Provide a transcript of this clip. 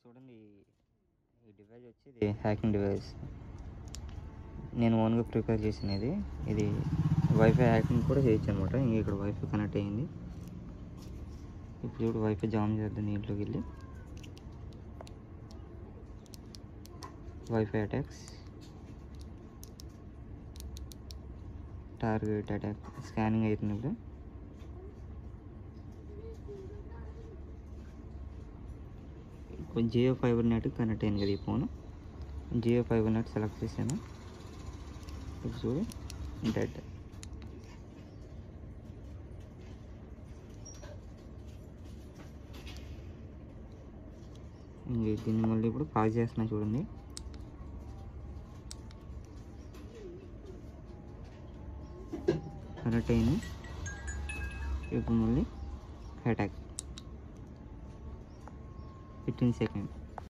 చూడండి, ఈ డివైస్ వచ్చి ఇది హ్యాకింగ్ డివైస్. నేను ఓన్గా ప్రిపేర్ చేసినది. ఇది వైఫై హ్యాకింగ్ కూడా చేయొచ్చు అనమాట. ఇంక ఇక్కడ వైఫై కనెక్ట్ అయ్యింది. ఇప్పుడు చూడు, వైఫై జామ్ చేద్దాం. దీంట్లోకి వెళ్ళి wifi attacks, target attack scanning అవుతుంది. ఇప్పుడు జియో ఫైబర్ నెట్ కనెక్ట్ అయింది కదా ఈ phone. Jio fibre net select చేశాను. ఇప్పుడు చూడు, డెడ్. దీన్ని మళ్ళీ ఇప్పుడు పాజ్ చేస్తున్నా చూడండి. కనెక్ట్ అయింది. ఇప్పుడు మళ్ళీ అటాక్ 15 seconds.